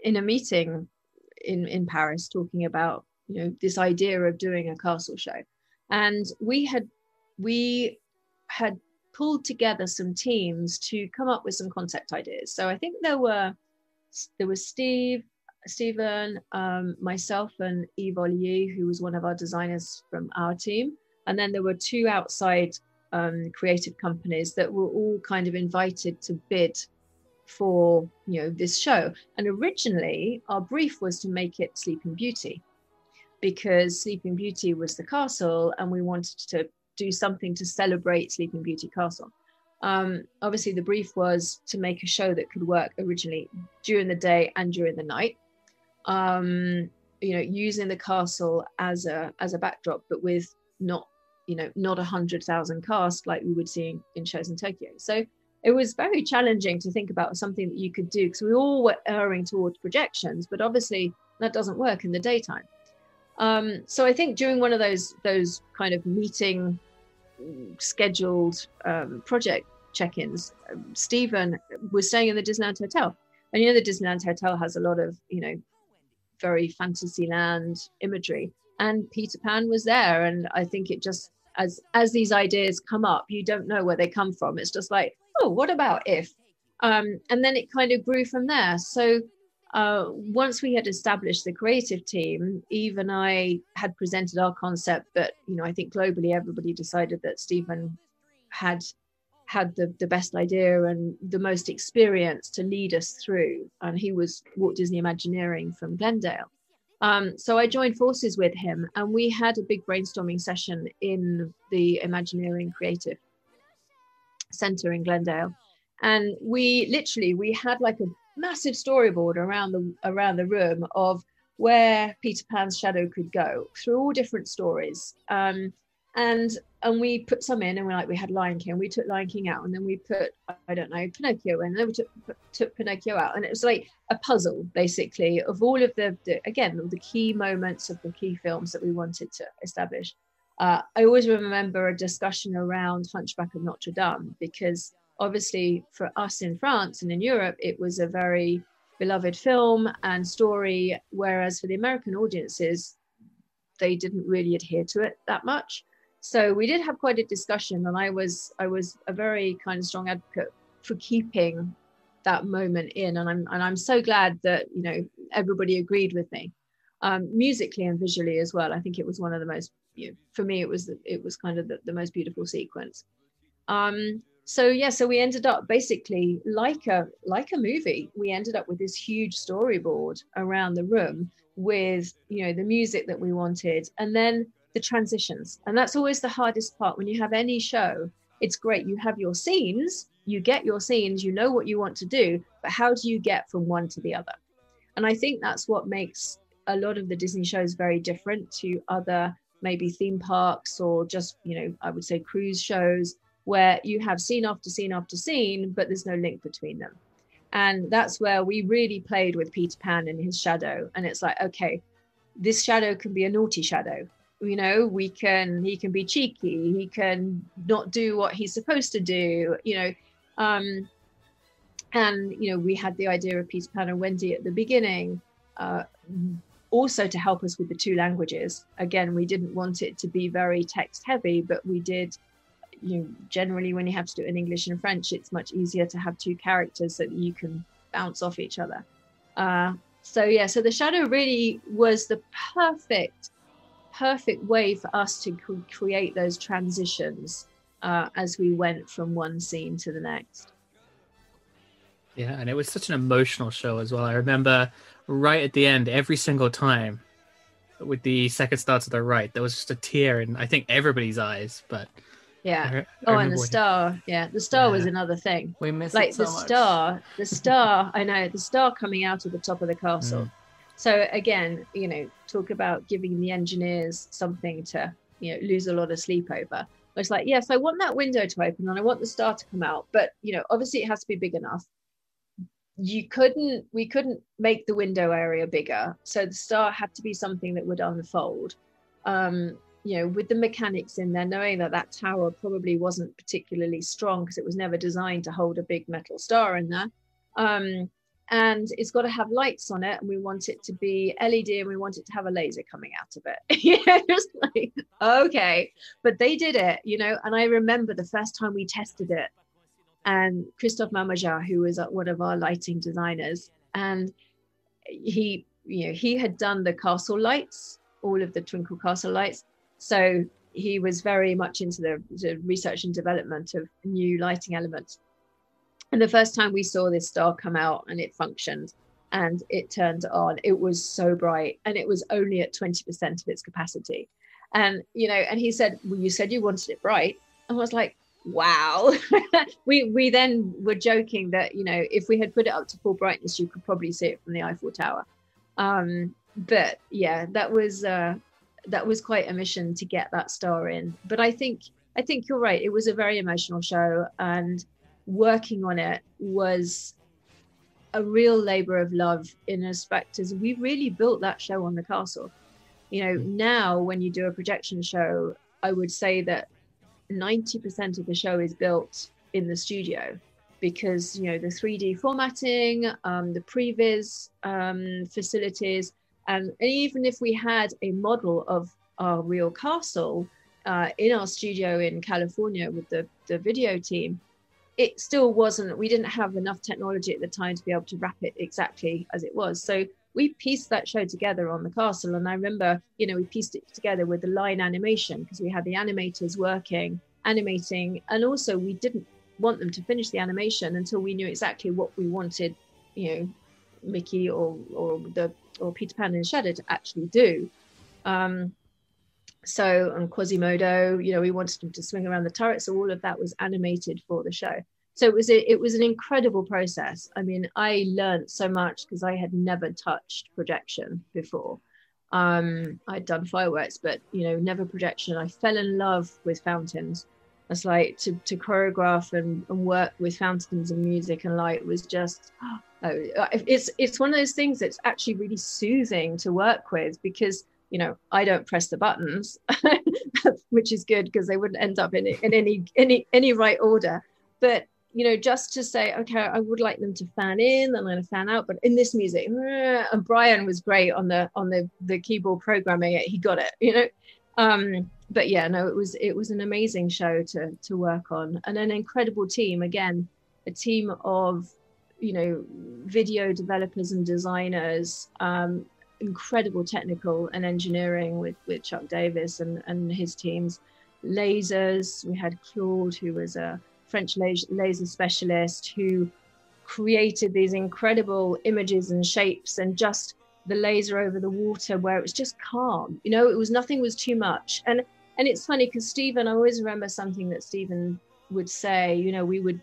meeting in Paris talking about this idea of doing a castle show, and we had pulled together some teams to come up with some concept ideas. So I think there was Stephen, myself, and Yves Ollier, who was one of our designers from our team, and then there were two outside creative companies that were all kind of invited to bid for this show. And originally our brief was to make it Sleeping Beauty, because Sleeping Beauty was the castle, and we wanted to do something to celebrate Sleeping Beauty Castle. Obviously the brief was to make a show that could work originally during the day and during the night, using the castle as a backdrop, but with not 100,000 cast like we would see in shows in Tokyo. So it was very challenging to think about something that you could do, because we all were erring towards projections, but obviously that doesn't work in the daytime. So I think during one of those kind of meeting scheduled project check-ins, Stephen was staying in the Disneyland Hotel, and the Disneyland Hotel has a lot of very Fantasyland imagery, and Peter Pan was there. And I think it just, as these ideas come up, you don't know where they come from. It's just like, oh, what about if? And then it kind of grew from there. So once we had established the creative team, Eve and I had presented our concept, but I think globally everybody decided that Stephen had the best idea and the most experience to lead us through, and he was Walt Disney Imagineering from Glendale. So I joined forces with him, and we had a big brainstorming session in the Imagineering Creative Center in Glendale. And we had like a massive storyboard around the room of where Peter Pan's shadow could go through all different stories. And we put some in, and we had Lion King. We took Lion King out, and then we put, I don't know, Pinocchio in, and then we took Pinocchio out. And it was like a puzzle, basically, of all of the key moments of the key films that we wanted to establish. I always remember a discussion around Hunchback of Notre Dame, because obviously for us in France and in Europe, it was a very beloved film and story, whereas for the American audiences, they didn't really adhere to it that much. So we did have quite a discussion, and I was a very kind of strong advocate for keeping that moment in, and I'm so glad that, you know, everybody agreed with me, musically and visually as well. I think it was one of the most, you know, for me it was kind of the most beautiful sequence. So we ended up basically like a movie. We ended up with this huge storyboard around the room with, you know, the music that we wanted, and then the transitions. And that's always the hardest part when you have any show. It's great, you have your scenes, you get your scenes, you know what you want to do, but how do you get from one to the other? And I think that's what makes a lot of the Disney shows very different to other maybe theme parks, or just, you know, I would say cruise shows, where you have scene after scene after scene, but there's no link between them. And that's where we really played with Peter Pan and his shadow. And it's like, okay, this shadow can be a naughty shadow. You know, he can be cheeky, he can not do what he's supposed to do, you know. And, you know, we had the idea of Peter Pan and Wendy at the beginning, also to help us with the two languages. Again, we didn't want it to be very text heavy, but we did, you know, generally when you have to do it in English and French, it's much easier to have two characters so that you can bounce off each other. So the shadow really was the perfect way for us to create those transitions as we went from one scene to the next. Yeah, and it was such an emotional show as well. I remember right at the end, every single time with the second star to the right, there was just a tear in, I think, everybody's eyes. But yeah. And the star. Yeah, the star was another thing. We miss like it so the much. star. I know, the star coming out of the top of the castle. So again, you know, talk about giving the engineers something to, you know, lose a lot of sleep over. It's like, yes, I want that window to open and I want the star to come out, but, you know, obviously it has to be big enough. We couldn't make the window area bigger, so the star had to be something that would unfold. You know, with the mechanics in there, knowing that tower probably wasn't particularly strong because it was never designed to hold a big metal star in there. And it's got to have lights on it, and we want it to be LED, and we want it to have a laser coming out of it. You know, just like, okay, but they did it, you know. And I remember the first time we tested it, and Christophe Mamaja, who was one of our lighting designers, and he had done the castle lights, all of the Twinkle Castle lights. So he was very much into the research and development of new lighting elements. And the first time we saw this star come out and it functioned and it turned on, it was so bright, and it was only at 20% of its capacity. And, you know, and he said, well, you said you wanted it bright. And I was like, wow. we then were joking that, you know, if we had put it up to full brightness, you could probably see it from the Eiffel Tower. But yeah, that was quite a mission to get that star in. But I think you're right. It was a very emotional show, and working on it was a real labor of love in respect as we really built that show on the castle. You know, now when you do a projection show, I would say that 90% of the show is built in the studio, because, you know, the 3D formatting, the previs facilities, and even if we had a model of our real castle in our studio in California with the video team, it still wasn't, we didn't have enough technology at the time to be able to wrap it exactly as it was. So we pieced that show together on the castle. And I remember, you know, we pieced it together with the line animation, because we had the animators animating. And also we didn't want them to finish the animation until we knew exactly what we wanted, you know, Mickey or the or Peter Pan and Shudder to actually do. So on Quasimodo, we wanted them to swing around the turret, so all of that was animated for the show. So it was an incredible process. I mean, I learned so much because I had never touched projection before. I'd done fireworks, but never projection. I fell in love with fountains. It's like to choreograph and work with fountains and music and light was just it's one of those things that's actually really soothing to work with, because I don't press the buttons, which is good because they wouldn't end up in any right order. But just to say, okay, I would like them to fan in and then fan out, but in this music, and Brian was great on the keyboard programming. He got it, But yeah, no, it was an amazing show to work on, and an incredible team. Again, a team of video developers and designers, incredible technical and engineering with Chuck Davis and his teams. Lasers, we had Claude, who was a French laser specialist, who created these incredible images and shapes, and just the laser over the water where it was just calm. Nothing was too much. And it's funny because Stephen, I always remember something that Stephen would say, we would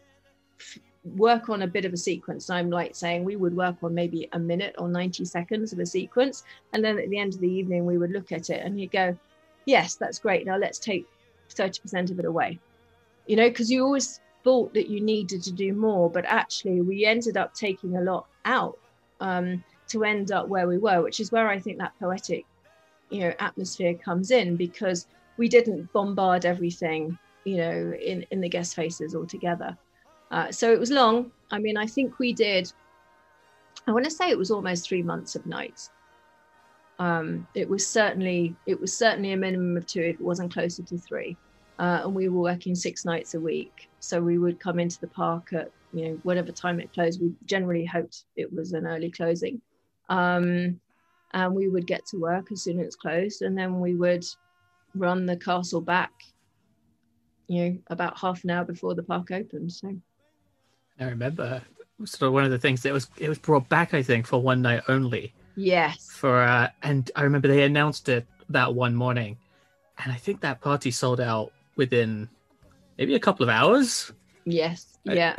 work on a bit of a sequence. I'm like saying we would work on maybe a minute or 90 seconds of a sequence. And then at the end of the evening, we would look at it and he'd go, yes, that's great. Now let's take 30% of it away. Because you always thought that you needed to do more, but actually we ended up taking a lot out to end up where we were, which is where I think that poetic, atmosphere comes in, because we didn't bombard everything, in the guest faces altogether. So it was long. I mean, I think we did, I want to say it was almost 3 months of nights. It was certainly a minimum of 2, if it wasn't closer to 3. And we were working 6 nights a week. So we would come into the park at, whatever time it closed. We generally hoped it was an early closing. And we would get to work as soon as it's closed. And then we would run the castle back, about half an hour before the park opened. So I remember sort of one of the things that it was brought back, I think, for one night only. Yes. And I remember they announced it that one morning. And I think that party sold out within maybe a couple of hours. Yes. Yeah.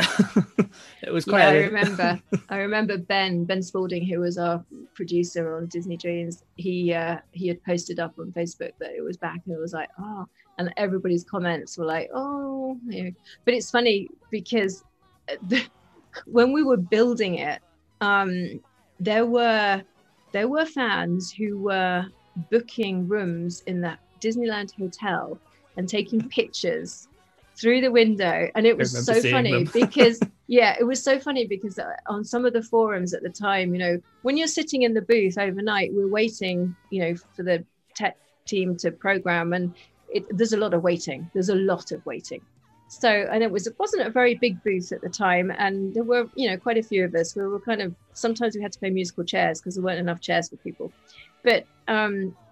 It was quite. Yeah, I remember Ben Spalding, who was our producer on Disney Dreams. He had posted up on Facebook that it was back, and it was like, oh, and everybody's comments were like, oh. But it's funny because when we were building it, there were fans who were booking rooms in the Disneyland hotel and taking pictures through the window, and it was so funny because it was so funny because on some of the forums at the time, when you're sitting in the booth overnight, we're waiting, for the tech team to program, and there's a lot of waiting. So, and it wasn't a very big booth at the time, and there were quite a few of us. We were kind of, sometimes we had to play musical chairs because there weren't enough chairs for people, but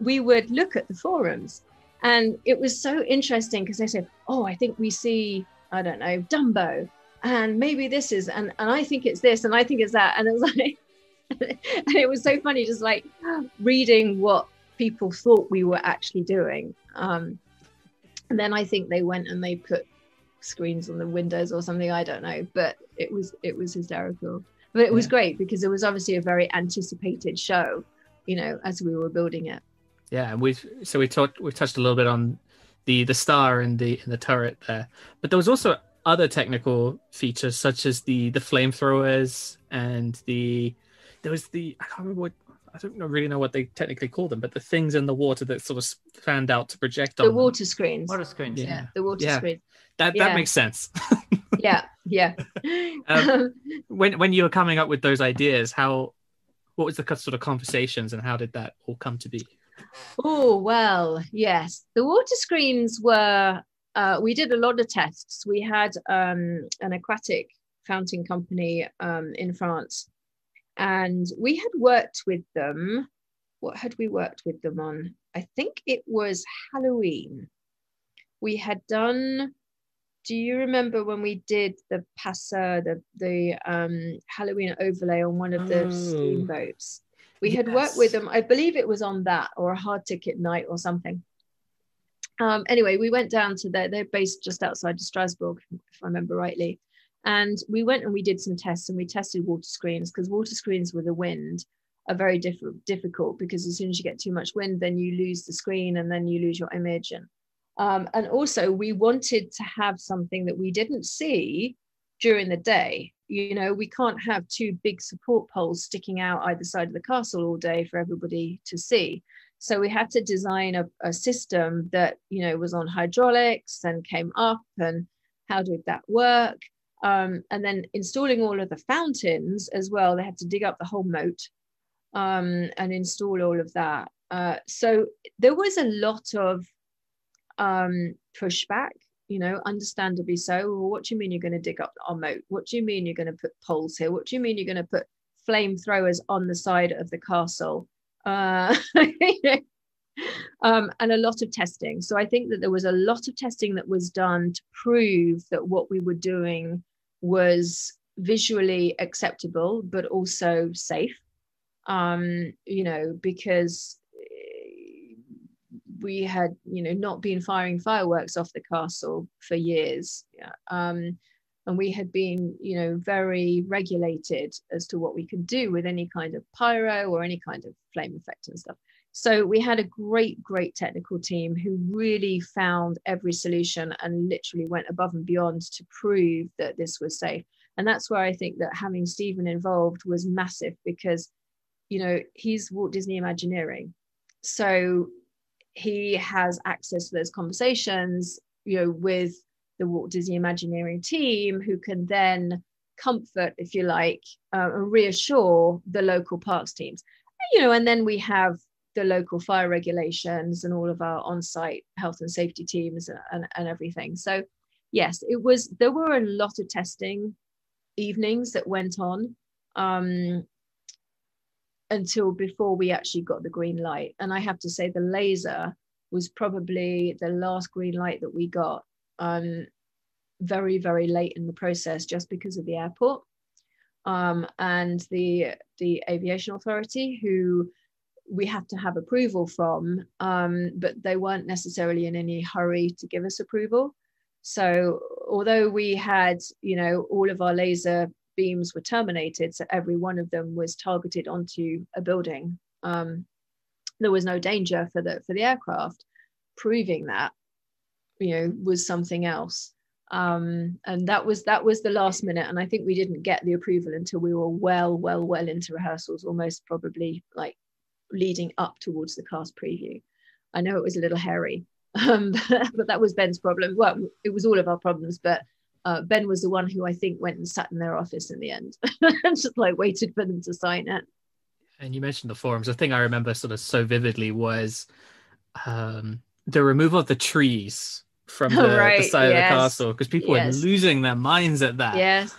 we would look at the forums. And it was so interesting because they said, oh, I think we see, I don't know, Dumbo, and maybe this is, and I think it's this, and I think it's that. And it was like, and it was so funny, just like reading what people thought we were actually doing. And then I think they went and they put screens on the windows or something, I don't know, but it was hysterical. But it was great because it was obviously a very anticipated show, as we were building it. Yeah, and we've touched a little bit on the star and the turret there, but there was also other technical features such as the flamethrowers and I can't remember I don't really know what they technically call them, but the things in the water that sort of fanned out to project on the water screens. Water screens, yeah. The water screens. That makes sense. Yeah. When you were coming up with those ideas, what was the sort of conversations and how did that all come to be? Oh, well, yes. The water screens were, we did a lot of tests. We had an aquatic fountain company in France, and we had worked with them. What had we worked with them on? I think it was Halloween. We had done, do you remember when we did the Passeur, the Halloween overlay on one of the steamboats? We had worked with them. I believe it was on that or a hard ticket night or something. Anyway, we went down to they're based just outside of Strasbourg, if I remember rightly. And we went and we did some tests, and we tested water screens, because water screens with the wind are very difficult, because as soon as you get too much wind, then you lose the screen and then you lose your image. And also we wanted to have something that we didn't see during the day. You know, we can't have two big support poles sticking out either side of the castle all day for everybody to see. So we had to design a system that, you know, was on hydraulics and came up, and how did that work? And then installing all of the fountains as well. They had to dig up the whole moat and install all of that. So there was a lot of pushback, you know, understandably so. Well, what do you mean you're going to dig up our moat? What do you mean you're going to put poles here? What do you mean you're going to put flamethrowers on the side of the castle? And a lot of testing. So I think that there was a lot of testing that was done to prove that what we were doing was visually acceptable, but also safe. You know, because we had, you know, not been firing fireworks off the castle for years. And we had been, you know, very regulated as to what we could do with any kind of pyro or any kind of flame effect and stuff. So we had a great technical team who really found every solution and literally went above and beyond to prove that this was safe. And that's where I think that having Stephen involved was massive, because, you know, he's Walt Disney Imagineering. So he has access to those conversations, you know, with the Walt Disney Imagineering team, who can then comfort, if you like, and reassure the local parks teams, you know. And then we have the local fire regulations and all of our on-site health and safety teams and everything. So yes, there were a lot of testing evenings that went on until before we actually got the green light. And I have to say the laser was probably the last green light that we got very, very late in the process, just because of the airport and the aviation authority, who we had to have approval from, but they weren't necessarily in any hurry to give us approval. So although we had, you know, all of our laser beams were terminated, so every one of them was targeted onto a building, there was no danger for the aircraft. Proving that, you know, was something else. And that was the last minute. And I think we didn't get the approval until we were well into rehearsals, almost probably like leading up towards the cast preview. I know it was a little hairy, but that was Ben's problem. Well, it was all of our problems, but Ben was the one who I think went and sat in their office in the end and just like waited for them to sign it. And you mentioned the forums. The thing I remember sort of so vividly was the removal of the trees from the side of the castle, because people were losing their minds at that. Yes.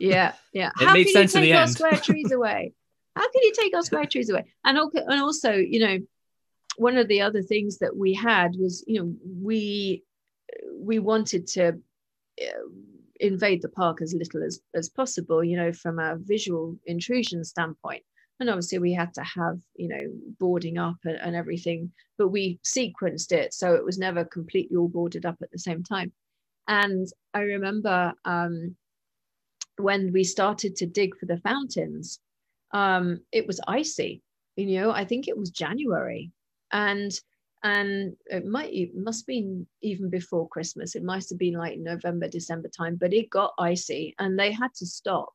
Yeah. It made sense in the end. Square trees away? How can you take our square trees away? And also, you know, one of the other things that we had was, you know, we wanted to invade the park as little as possible, you know, from a visual intrusion standpoint. And obviously we had to have, you know, boarding up and everything, but we sequenced it so it was never completely all boarded up at the same time. And I remember when we started to dig for the fountains, it was icy, you know. I think it was January, and it must be even before Christmas. It must have been like November, December time, but it got icy and they had to stop,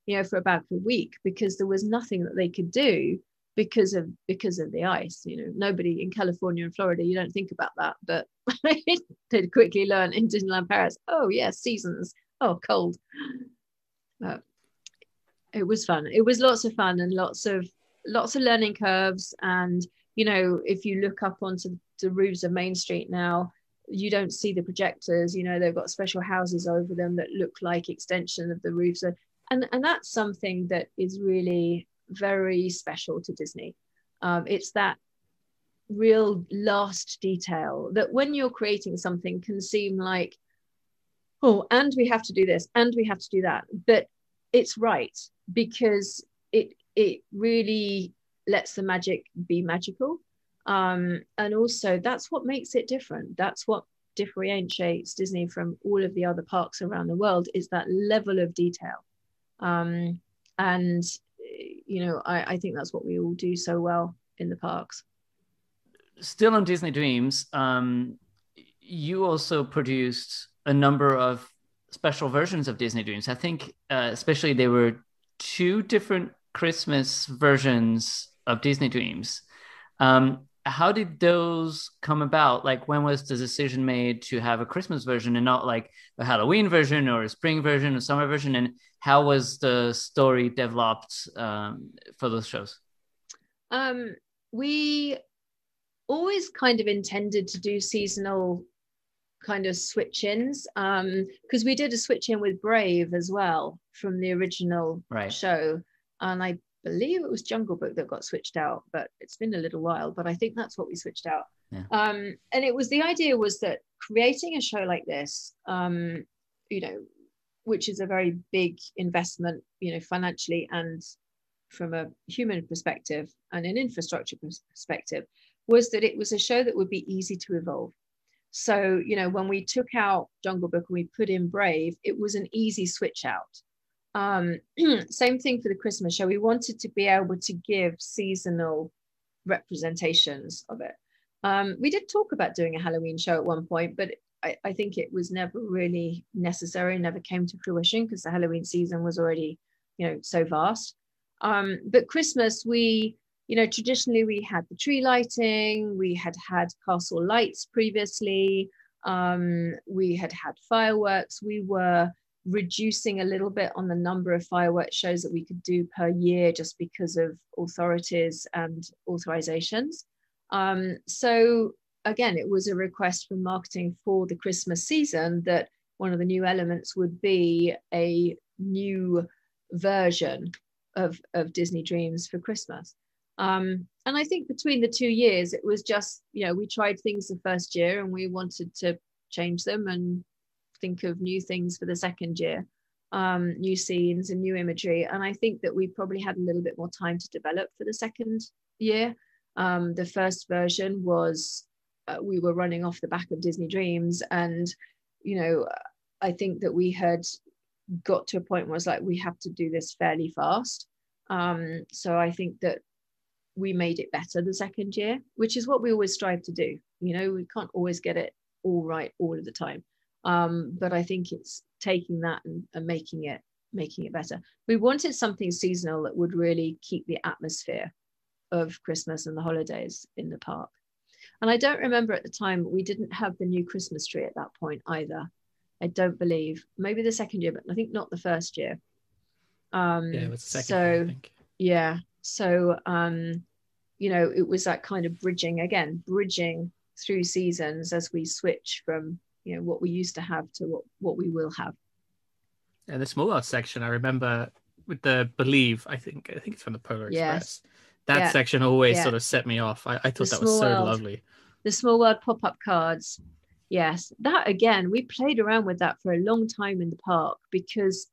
you know, for about a week, because there was nothing that they could do because of the ice. You know, nobody in California and Florida, you don't think about that, but they'd quickly learn in Disneyland Paris, oh yes, seasons, oh cold. It was fun. It was lots of fun and lots of learning curves. And you know, if you look up onto the roofs of Main Street now, you don't see the projectors. You know, they've got special houses over them that look like extension of the roofs. And that's something that is really very special to Disney. It's that real last detail that when you're creating something can seem like, oh, and we have to do this and we have to do that. But it's right, because it really lets the magic be magical. And also that's what makes it different. That's what differentiates Disney from all of the other parks around the world, is that level of detail. And I think that's what we all do so well in the parks. Still on Disney Dreams, you also produced a number of special versions of Disney Dreams. I think especially there were 2 different Christmas versions of Disney Dreams. How did those come about? Like, when was the decision made to have a Christmas version and not like a Halloween version or a spring version or summer version? And how was the story developed for those shows? We always kind of intended to do seasonal kind of switch-ins, because we did a switch-in with Brave as well from the original show, and I believe it was Jungle Book that got switched out, but it's been a little while, but I think that's what we switched out. And it was, the idea was that creating a show like this, which is a very big investment, financially and from a human perspective and an infrastructure perspective, was that it was a show that would be easy to evolve. So, when we took out Jungle Book and we put in Brave, it was an easy switch out. Same thing for the Christmas show. We wanted to be able to give seasonal representations of it. We did talk about doing a Halloween show at one point, but I think it was never really necessary, never came to fruition because the Halloween season was already, so vast. But Christmas, we, traditionally we had the tree lighting, we had castle lights previously, we had fireworks. We were reducing a little bit on the number of fireworks shows that we could do per year just because of authorities and authorizations. So again, it was a request from marketing for the Christmas season that one of the new elements would be a new version of Disney Dreams for Christmas. And I think between the 2 years, it was just, we tried things the first year and we wanted to change them and think of new things for the second year, new scenes and new imagery. And I think that we probably had a little bit more time to develop for the second year. The first version was, we were running off the back of Disney Dreams. And, I think that we had got to a point where it's like, we have to do this fairly fast. So I think that we made it better the second year, which is what we always strive to do. We can't always get it all right all of the time. But I think it's taking that and making it better. We wanted something seasonal that would really keep the atmosphere of Christmas and the holidays in the park. And I don't remember at the time, we didn't have the new Christmas tree at that point either. I don't believe, maybe the second year, but I think not the first year. It was the second year, I think. Yeah. So, it was that kind of bridging through seasons as we switch from, what we used to have to what we will have. And the small art section, I remember with the Believe, I think it's from the Polar Express. That section always sort of set me off. I thought that was so lovely. The Small World pop-up cards. Yes, that again, we played around with that for a long time in the park because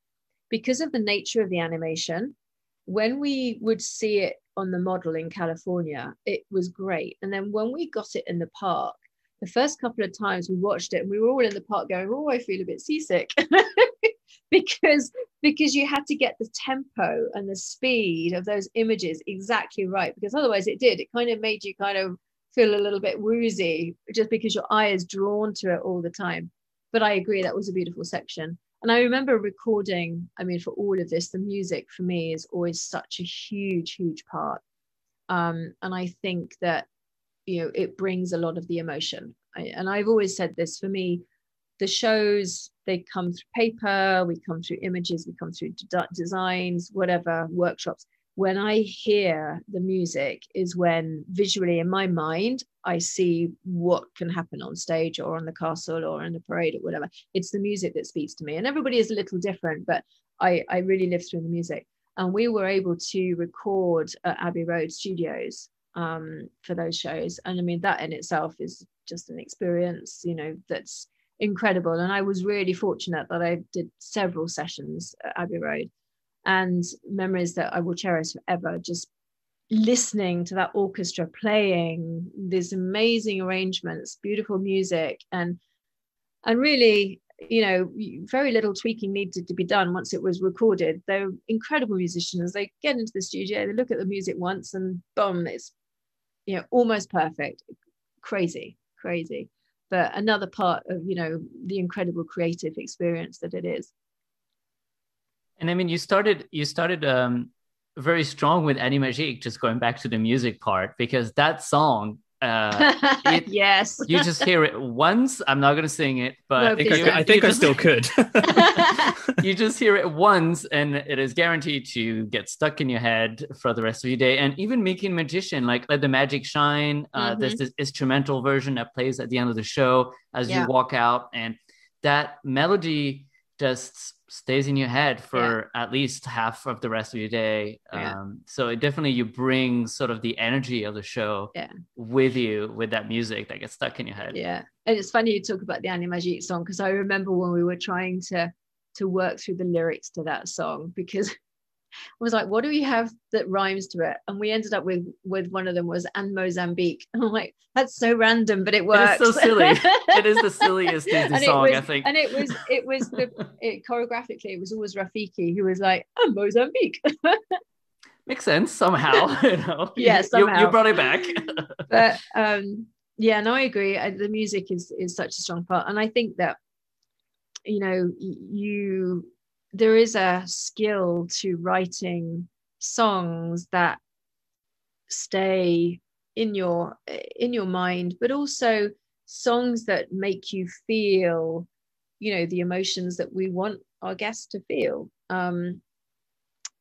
of the nature of the animation. When we would see it on the model in California, it was great. And then when we got it in the park, the first couple of times we watched it and we were all in the park going, oh, I feel a bit seasick because you had to get the tempo and the speed of those images exactly right, because otherwise it kind of made you kind of feel a little bit woozy just because your eye is drawn to it all the time. But I agree, that was a beautiful section. And I remember recording, for all of this, the music for me is always such a huge, huge part. And I think that, it brings a lot of the emotion. And I've always said this, for me, the shows, they come through paper, we come through images, we come through designs, whatever, workshops. When I hear the music is when visually in my mind, I see what can happen on stage or on the castle or in the parade or whatever. It's the music that speaks to me. And everybody is a little different, but I really live through the music. And we were able to record at Abbey Road Studios for those shows. And that in itself is just an experience, that's incredible. And I was really fortunate that I did several sessions at Abbey Road, and memories that I will cherish forever, just listening to that orchestra playing these amazing arrangements, beautiful music, and really, you know, very little tweaking needed to be done once it was recorded. They're incredible musicians. They get into the studio, they look at the music once, and boom, it's, you know, almost perfect. Crazy. But another part of, you know, the incredible creative experience that it is. And I mean, you started very strong with Animagique, just going back to the music part, because that song, yes, you just hear it once. I'm not going to sing it, but no, I think I still could. You just hear it once, and it is guaranteed to get stuck in your head for the rest of your day. And even Making Magician, like Let the Magic Shine, there's this instrumental version that plays at the end of the show as you walk out, and that melody just stays in your head for at least half of the rest of your day. So it definitely, you bring sort of the energy of the show with you, with that music that gets stuck in your head. And it's funny you talk about the Animagique song, because I remember when we were trying to work through the lyrics to that song, because I was like, what do we have that rhymes to it? And we ended up with one of them was "and Mozambique." And I'm like, that's so random, but it works. It is so silly. It is the silliest Disney song, I think. And it was choreographically, it was always Rafiki who was like, "and Mozambique." Makes sense somehow, you know. Somehow. You brought it back. But no, I agree. The music is such a strong part, and I think that, you know, there is a skill to writing songs that stay in your mind, but also songs that make you feel, you know, the emotions that we want our guests to feel. And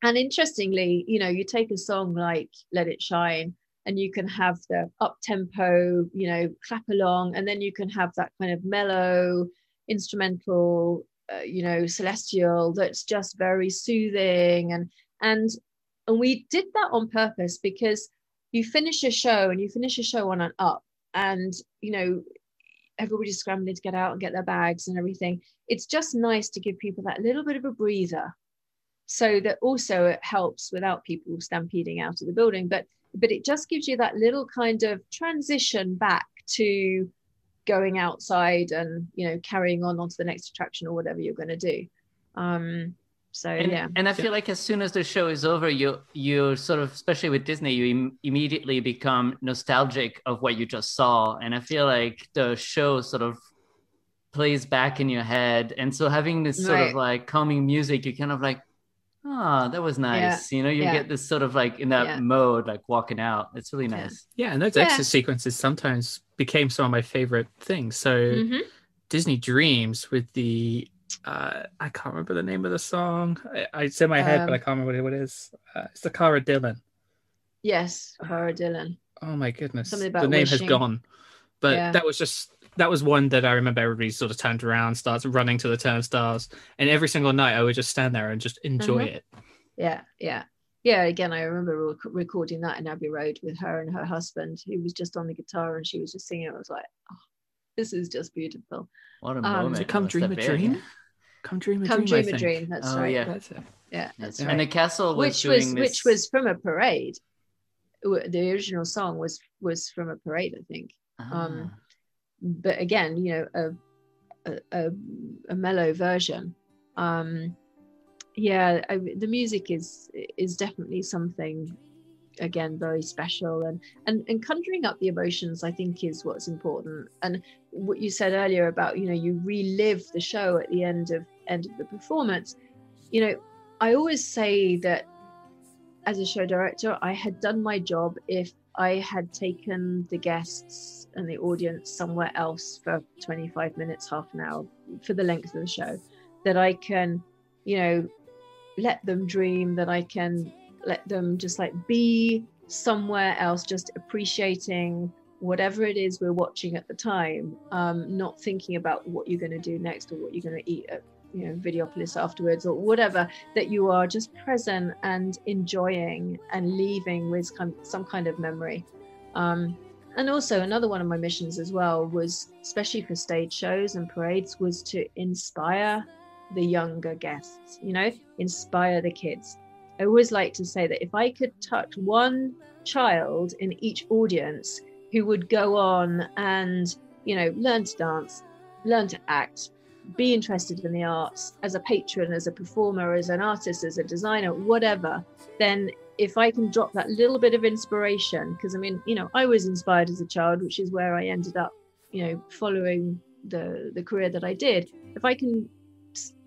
interestingly, you know, you take a song like Let It Shine, and you can have the up tempo, you know, clap along, and then you can have that kind of mellow instrumental, you know, celestial, that's just very soothing, and we did that on purpose, because you finish a show on an up, and, you know, everybody's scrambling to get out and get their bags and everything. It's just nice to give people that little bit of a breather, so that also it helps without people stampeding out of the building, but it just gives you that little kind of transition back to going outside and, you know, carrying on onto the next attraction or whatever you're going to do. And I feel like as soon as the show is over, you sort of, especially with Disney, you immediately become nostalgic of what you just saw, and I feel like the show sort of plays back in your head, and so having this sort of like calming music, you kind of like, that was nice. You know, you get this sort of like in that mode, like walking out. It's really nice. And those exit sequences sometimes became some of my favorite things. So Disney Dreams with the I can't remember the name of the song. It's in my head, but I can't remember what it is. It's the Cara Dillon. Yes, Cara Dillon. Oh my goodness, the name has gone. But that was one that I remember everybody sort of turned around, starts running to the turnstiles, and every single night I would just stand there and just enjoy it. Again, I remember recording that in Abbey Road with her and her husband, who was just on the guitar and she was just singing. I was like, oh, this is just beautiful. What a moment. Come Dream a Dream. Come Dream a Dream. Come Dream a Dream. That's right. Yeah. That's it. Yeah, that's right. And the castle was which was from a parade. The original song was from a parade, I think. But again, you know, a mellow version. The music is definitely something, again, very special, and conjuring up the emotions, I think, is what's important. And what you said earlier about, you know, you relive the show at the end of the performance. You know, I always say that as a show director, I had done my job if I had taken the guests and the audience somewhere else for 25 minutes, half an hour, for the length of the show, that I can, you know, let them dream, that I can let them just like be somewhere else, just appreciating whatever it is we're watching at the time, not thinking about what you're going to do next or what you're going to eat at, you know, Videopolis afterwards or whatever, that you are just present and enjoying and leaving with some kind of memory. And also another one of my missions as well was, especially for stage shows and parades, was to inspire the younger guests, you know, inspire the kids. I always like to say that if I could touch one child in each audience who would go on and, you know, learn to dance, learn to act, be interested in the arts as a patron, as a performer, as an artist, as a designer, whatever, then if I can drop that little bit of inspiration, because I mean, you know, I was inspired as a child, which is where I ended up, you know, following the career that I did. If I can,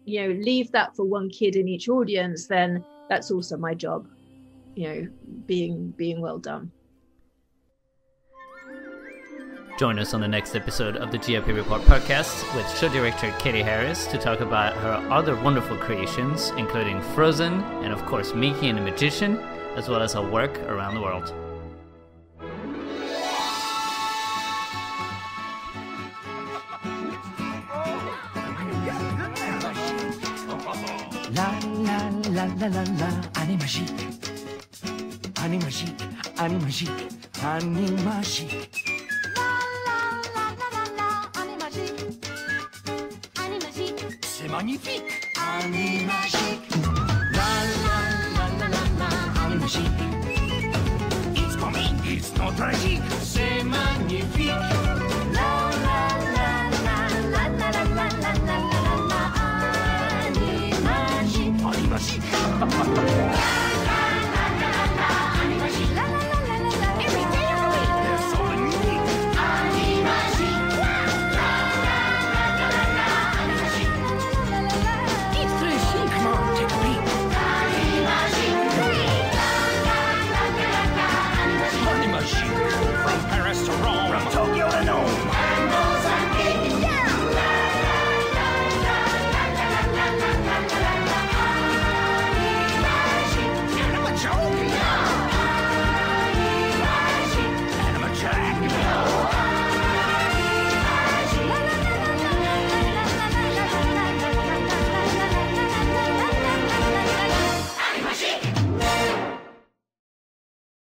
you know, leave that for one kid in each audience, then that's also my job, you know, being well done. Join us on the next episode of the GLP Report podcast with show director Katy Harris to talk about her other wonderful creations, including Frozen and, of course, Mickey and the Magician, as well as her work around the world. La la la la la la, Animagique, Animagique, Animagique, Animagique. C'est magnifique, Animagique. La la la la la la, Animagique. It's coming, it's not tragique, c'est magnifique. La la la la la la la la la la la, Animagique, Animagique.